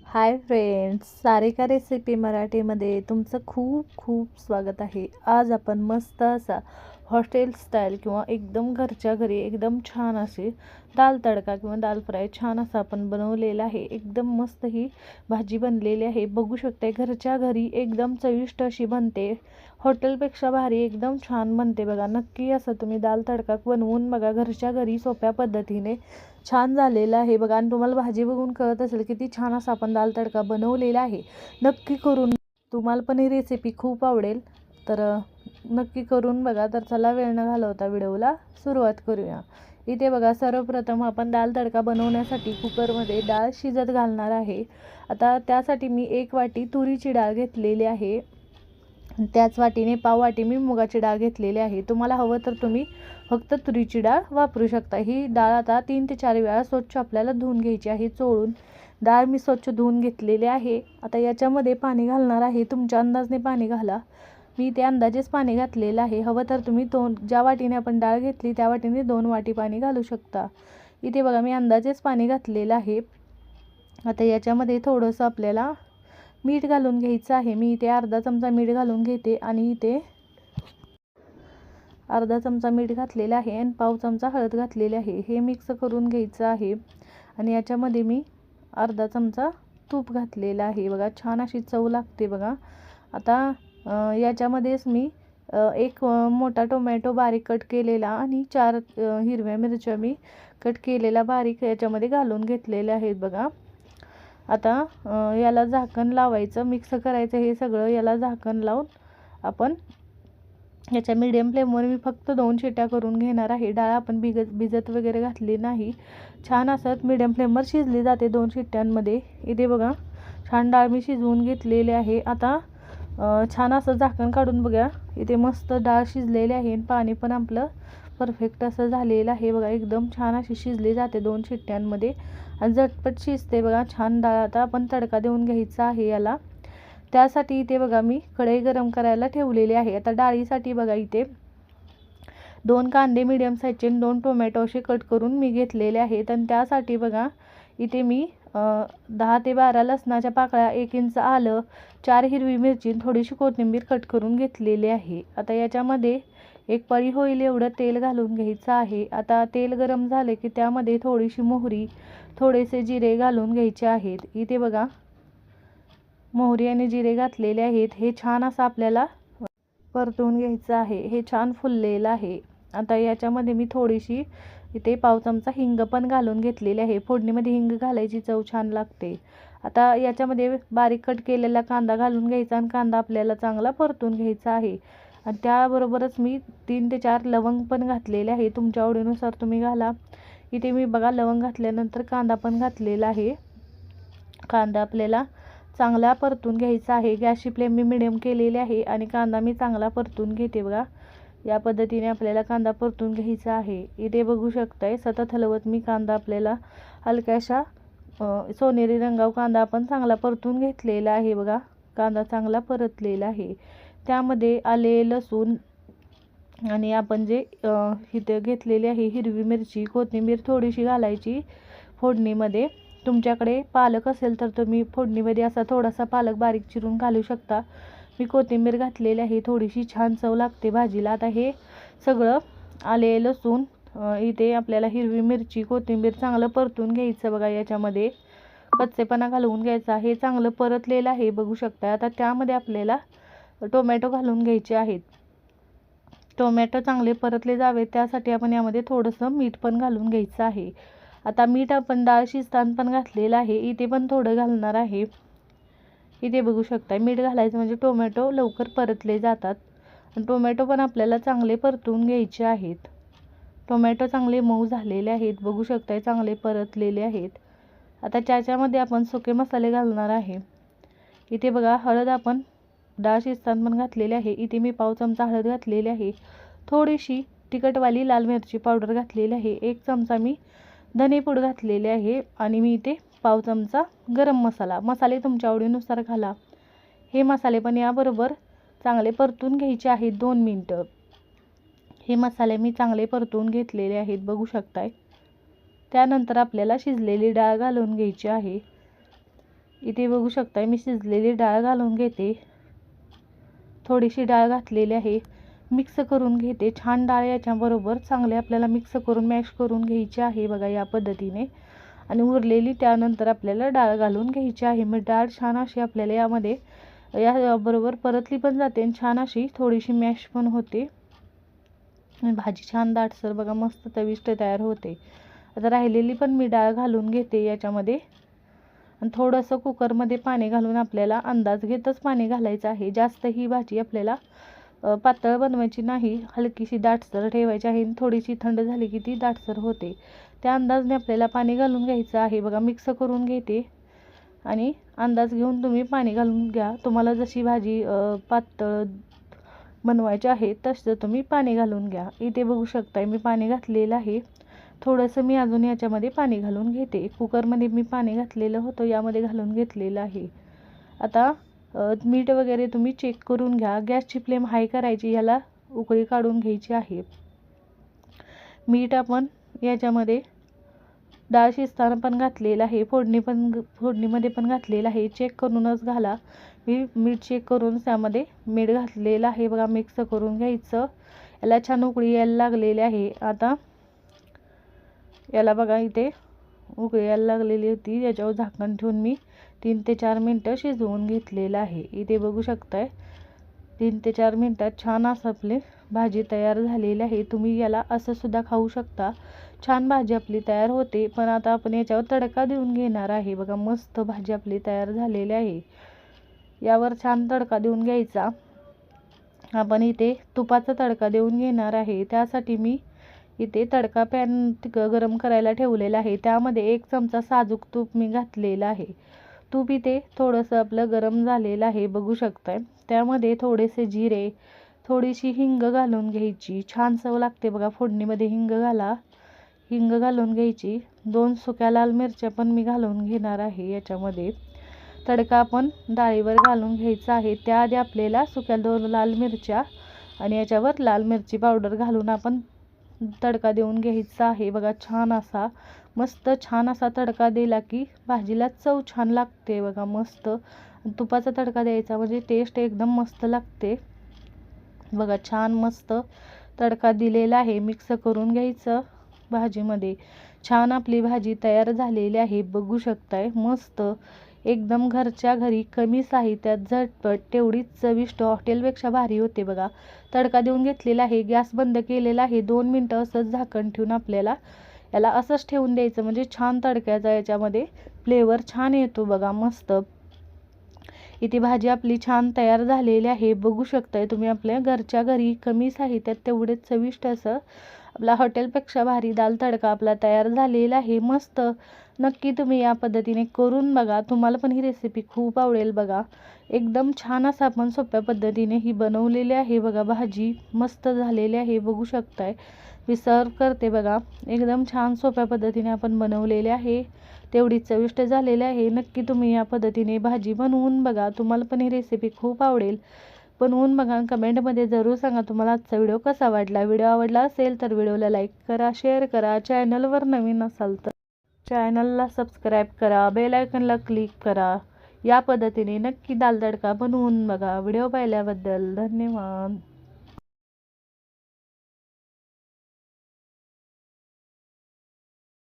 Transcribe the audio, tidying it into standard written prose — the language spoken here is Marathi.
हाय फ्रेंड्स, सारिका रेसिपी मराठीमध्ये तुमचं खूप खूप स्वागत आहे। आज आपण मस्त असा हॉटेल स्टाईल किंवा एकदम घरच्या घरी एकदम छान असे दाल तडका किंवा दाल फ्राय छान असा आपण बनवलेला आहे। एकदम मस्त ही भाजी बनलेली आहे, बघू शकता। घरच्या घरी एकदम चविष्ट अशी बनते, हॉटेलपेक्षा भारी एकदम छान बनते बघा। नक्की असं तुम्ही दाल तडका बनवून बघा, घरच्या घरी सोप्या पद्धतीने छान झालेला आहे बघा। आणि तुम्हाला भाजी बघून कळत असेल किती छान असा आपण दाल तडका बनवलेला आहे। नक्की करून, तुम्हाला पण ही रेसिपी खूप आवडेल, तर नक्की करून बघा। तर चला वेळ न घालवता व्हिडिओला सुरुवात करूया। इथे बघा, सर्वप्रथम आपण दाल तडका बनवण्यासाठी कुकरमध्ये डाळ शिजत घालणार आहे। आता त्यासाठी मी 1 वाटी तुरीची डाळ घेतलेली आहे, त्याच वाटीने पाव वाटी मी मुगाची डाळ घेतलेली आहे। तुम्हाला हवं तर तुम्ही फक्त तुरीची डाळ वापरू शकता। ही डाळ आता 3 ते 4 वेळा स्वच्छ आपल्याला धुवून घ्यायची आहे। चोळून डाळ मी स्वच्छ धुवून घेतलेली आहे। आता याच्यामध्ये पाणी घालणार आहे, तुमच्या अंदाजाने पाणी घाला। मी ते अंदाजेच पाणी घातलेलं आहे। हवं तर तुम्ही ज्या वाटीने आपण डाळ घेतली त्या वाटीने 2 वाटी पाणी घालू शकता। इथे बघा, मी अंदाजेच पाणी घातलेलं आहे। आता याच्यामध्ये थोडंसं आपल्याला मीठ घालून घ्यायचं आहे। मी इथे अर्धा चमचा मीठ घालून घेते आणि इथे अर्धा चमचा मीठ घातलेलं आहे आणि पाव चमचा हळद घातलेली आहे। हे मिक्स करून घ्यायचं आहे आणि याच्यामध्ये मी अर्धा चमचा तूप घातलेलं आहे बघा। छान अशी चव लागते बघा। आता याच्यामध्येच मी 1 मोठा टोमॅटो बारीक कट केलेला आणि 4 हिरव्या मिरच्या मी कट केलेला बारीक याच्यामध्ये घालून घेतलेले आहेत बघा। आता याला झाकण लावायचं, मिक्स करायचं हे सगळं। याला झाकण लावून आपण याच्या मीडियम फ्लेमवर मी फक्त 2 शिट्ट्या करून घेणार आहे। डाळ आपण भिजत वगैरे घातली नाही, छान असं मीडियम फ्लेमवर शिजली जाते 2 शिट्ट्यांमध्ये। इथे बघा, छान डाळ मी शिजवून घेतलेली आहे। आता छान असं झाकण काढून बघा, इथे मस्त डाळ शिजलेली आहे आणि पाणी पण आपलं परफेक्ट असं झालेलं आहे बघा। एकदम छान अशी शिजली जाते 2 शिट्ट्यांमध्ये आणि झटपट शिजते बघा छान डाळ। आता आपण तडका देऊन घ्यायचा आहे याला। त्यासाठी इथे बघा, मी कढई गरम करायला ठेवलेली आहे। आता डाळीसाठी बघा, इथे 2 कांदे मीडियम साईजचे 2 टोमॅटो असे कट करून मी घेतलेले आहेत। आणि त्यासाठी बघा, इथे मी 10 ते 12 लसणाच्या पाकळ्या, 1 इंच आलं, 4 हिरवी मिरची, थोडीशी कोथिंबीर कट करून घेतलेली आहे। आता याच्यामध्ये 1 पळी होईल एवढं तेल घालून घ्यायचं आहे। आता तेल गरम झाले की त्यामध्ये थोडीशी मोहरी, थोडेसे जिरे घालून घ्यायचे आहेत। इथे बघा, मोहरी आणि जिरे घातलेले आहेत। हे छान असं आपल्याला परतून घ्यायचं आहे। हे छान फुललेलं आहे। आता याच्यामध्ये मी थोडीशी इथे पाव चमचा हिंग पण घालून घेतलेली आहे। फोडणीमध्ये हिंग घालायची चव छान लागते। आता याच्यामध्ये बारीक कट केलेला कांदा घालून घ्यायचा आणि कांदा आपल्याला चांगला परतून घ्यायचा आहे। आणि त्याबरोबरच मी 3 ते 4 लवंग पण घातलेले आहे, तुमच्या आवडीनुसार तुम्ही घाला। इथे मी बघा, लवंग घातल्यानंतर कांदा पण घातलेला आहे। कांदा आपल्याला चांगला परतून घ्यायचा आहे। गॅसची फ्लेम मी मिडियम केलेली आहे आणि कांदा मी चांगला परतून घेते बघा। या पद्धतीने आपल्याला कांदा परतून घ्यायचा आहे। इथे बघू शकताय, सतत हलवत मी कांदा आपल्याला हलक्याशा सोनेरी रंगावर कांदा आपण चांगला परतून घेतलेला आहे बघा। कांदा चांगला परतलेला आहे। त्यामध्ये आले, लसूण आणि आपण जे इथे घेतलेली आहे हिरवी मिरची, कोथिंबीर थोडीशी घालायची फोडणीमध्ये। तुमच्याकडे पालक असेल तर तुम्ही फोडणीमध्ये असा थोडासा पालक बारीक चिरून घालू शकता। मी कोथिंबीर घातलेली आहे, थोडीशी छान चव लागते भाजीला। आता हे सगळं आले, लसूण, इथे आपल्याला हिरवी मिरची, कोथिंबीर चांगलं परतून घ्यायचं बघा। याच्यामध्ये कच्चेपणा घालवून घ्यायचा। हे चांगलं परतलेलं आहे बघू शकता। आता त्यामध्ये आपल्याला टोमॅटो घालून घ्यायचे आहेत। टोमॅटो चांगले परतले जावे त्यासाठी आपण यामध्ये थोडंसं मीठ पण घालून घ्यायचं आहे। आता मीठ आपण डाळ शिजताना पण घातलेलं आहे, इथे पण थोडं घालणार आहे। इथे बघू शकता, मीठ घालायचं म्हणजे टोमॅटो लवकर परतले जातात। आणि टोमॅटो पण आपल्याला चांगले परतून घ्यायचे आहेत। टोमॅटो चांगले मऊ झालेले आहेत, बघू शकता चांगले परतलेले आहेत। आता त्याच्यामध्ये आपण सुके मसाले घालणार आहे। इथे बघा, हळद आपण डाळ शिजताना पण घातलेली आहे। इथे मी पाव चमचा हळद घातलेली आहे, थोडीशी तिखटवाली लाल मिरची पावडर घातलेली आहे, 1 चमचा मी धनेपूड घातलेले आहे आणि मी इथे पाव चमचा गरम मसाला, मसाले तुमच्या आवडीनुसार घाला। हे मसाले पण याबरोबर चांगले परतून घ्यायचे आहेत 2 मिनिटं। हे मसाले मी चांगले परतून घेतलेले आहेत बघू शकताय। त्यानंतर आपल्याला शिजलेली डाळ घालून घ्यायची आहे। इथे बघू शकता मी शिजलेली डाळ घालून घेते. थोडीशी डाळ घातलेली आहे, मिक्स करून घेते. छान डाळ याच्याबरोबर चांगले आपल्याला मिक्स करून मॅश करून घ्यायची आहे बघा या पद्धतीने. आणि उरलेली त्यानंतर आपल्याला डाळ घालून घ्यायची आहे. मग डाळ छान अशी आपल्याला यामध्ये याबरोबर परतली पण जाते आणि छान अशी थोडीशी मॅश पण होते. भाजी छान दाटसर बघा मस्त चविष्ट तयार होते. आता राहिलेली पण मी डाळ घालून घेते याच्यामध्ये आणि थोडंसं कुकरमध्ये पाणी घालून आपल्याला अंदाज घेतच पाणी घालायचं आहे. जास्त ही भाजी आपल्याला पातळ बनवायची नाही, हलकीशी दाटसर ठेवायची आहे. थोडीशी थंड झाली की ती दाटसर होते. त्या अंदाजाने आपल्याला पाणी घालून घ्यायचं आहे बघा. मिक्स करून घेते आणि अंदाज घेऊन तुम्ही पाणी घालून घ्या. तुम्हाला जशी भाजी पातळ बनवायची आहे तसं तुम्ही पाणी घालून घ्या. इथे बघू शकताय मी पाणी घातलेलं आहे. थोडंसं मी अजून याच्यामध्ये पाणी घालून घेते. कुकरमध्ये मी पाणी घातलेलं होतं, यामध्ये घालून घेतलेलं आहे. आता मीठ वगैरे तुम्ही चेक करून घ्या. गॅसची फ्लेम हाय करायची, याला उकळी काढून घ्यायची आहे. मीठ आपण याच्यामध्ये डाळ शिजताना पण घातलेलं आहे, फोडणीमध्ये पण घातलेलं आहे. चेक करूनच घाला. मी मीठ चेक करून त्यामध्ये मीठ घातलेलं आहे बघा. मिक्स करून घ्यायचं. याला छान उकळी यायला लागलेली आहे. आता याला बघा इथे उकळी यायला लागलेली होती. याच्यावर झाकण ठेवून मी 3 ते 4 मिनटं शिजवून घेतलेलं आहे. इथे बघू शकताय 3 ते 4 मिनटात छान असं आपली भाजी तयार झालेली आहे. तुम्ही याला असं सुद्धा खाऊ शकता. छान भाजी आपली तयार होते. पण आता आपण याच्यावर तडका देऊन घेणार आहे बघा. मस्त भाजी आपली तयार झालेली आहे. यावर छान तडका देऊन घ्यायचा. आपण इथे तुपाचा तडका देऊन घेणार आहे. त्यासाठी मी इथे तडका पॅन गरम करायला ठेवलेला आहे. त्यामध्ये 1 चमचा साजूक तूप मी घातलेलं आहे. तूप इथे थोडंसं आपलं गरम झालेलं आहे बघू शकताय. त्यामध्ये थोडेसे जिरे, थोडीशी हिंग घालून घ्यायची. छान चव लागते बघा. फोडणीमध्ये हिंग घाला. हिंग घालून घ्यायची. 2 सुक्या लाल मिरच्या पण मी घालून घेणार आहे याच्यामध्ये. तडका आपण डाळीवर घालून घ्यायचा आहे. त्याआधी आपल्याला सुक्या 2 लाल मिरच्या आणि याच्यावर लाल मिरची पावडर घालून आपण तडका देऊन घ्यायचा आहे बघा. छान असा मस्त छान असा तडका दिला की भाजीला चव छान लागते बघा. मस्त तुपाचा तडका द्यायचा म्हणजे टेस्ट एकदम मस्त लागते बघा. छान मस्त तडका दिलेला आहे. मिक्स करून घ्यायचं भाजीमध्ये. छान आपली भाजी तयार झालेली आहे बघू शकताय. मस्त एकदम घरच्या घरी कमी साहित्यात झटपट तेवढीच चविष्ट, हॉटेलपेक्षा भारी होते बघा. तडका देऊन घेतलेला आहे. गॅस बंद केलेला आहे. 2 मिनटं असंच झाकण ठेवून आपल्याला याला असंच ठेवून द्यायचं म्हणजे छान तडक्याचा याच्यामध्ये फ्लेवर छान येतो बघा. मस्त इथे भाजी आपली छान तयार झालेली आहे बघू शकताय तुम्ही. आपल्या घरच्या घरी कमी साहित्यात तेवढेच चविष्ट असं आपला हॉटेलपेक्षा भारी दाल तडका आपला तयार झालेला आहे. मस्त नक्की तुम्ही या पद्धतीने करून बघा. तुम्हाला पण ही रेसिपी खूप आवडेल बघा. एकदम छान असं आपण सोप्या पद्धतीने ही बनवलेली आहे बघा. भाजी मस्त झालेली आहे बघू शकताय. मी सर्व करते बघा. एकदम छान सोप्या पद्धतीने आपण बनवलेले आहे. तेवढी चविष्ट झालेली आहे. नक्की तुम्ही या पद्धतीने भाजी बनवून बघा. तुम्हाला पण ही रेसिपी खूप आवडेल. बनवून बघा. कमेंटमध्ये जरूर सांगा तुम्हाला आजचा व्हिडिओ कसा वाटला. व्हिडिओ आवडला असेल तर व्हिडिओला लाईक करा, शेअर करा. चॅनलवर नवीन असाल तर चॅनलला सबस्क्राईब करा, बेल आयकॉनला क्लिक करा. या पद्धतीने नक्की दाल तडका बनवून बघा. व्हिडिओ पाहिल्याबद्दल धन्यवाद.